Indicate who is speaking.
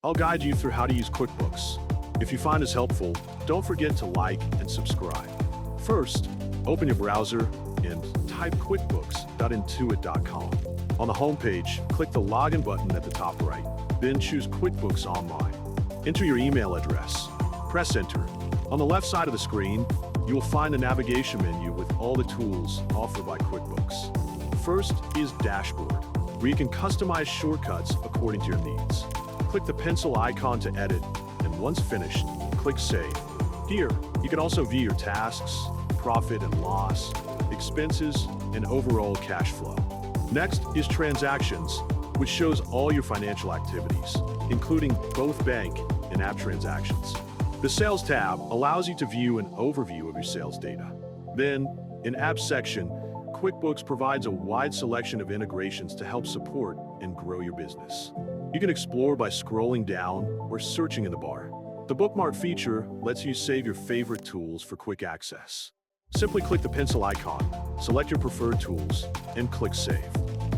Speaker 1: I'll guide you through how to use QuickBooks. If you find this helpful, don't forget to like and subscribe. First, open your browser and type quickbooks.intuit.com. On the homepage, click the Login button at the top right. Then choose QuickBooks Online. Enter your email address. Press Enter. On the left side of the screen, you will find a navigation menu with all the tools offered by QuickBooks. First is Dashboard, where you can customize shortcuts according to your needs. Click the pencil icon to edit, and once finished, click Save. Here, you can also view your tasks, profit and loss, expenses, and overall cash flow. Next is Transactions, which shows all your financial activities, including both bank and app transactions. The Sales tab allows you to view an overview of your sales data. Then, in Apps section, QuickBooks provides a wide selection of integrations to help support and grow your business. You can explore by scrolling down or searching in the bar. The bookmark feature lets you save your favorite tools for quick access. Simply click the pencil icon, select your preferred tools, and click Save.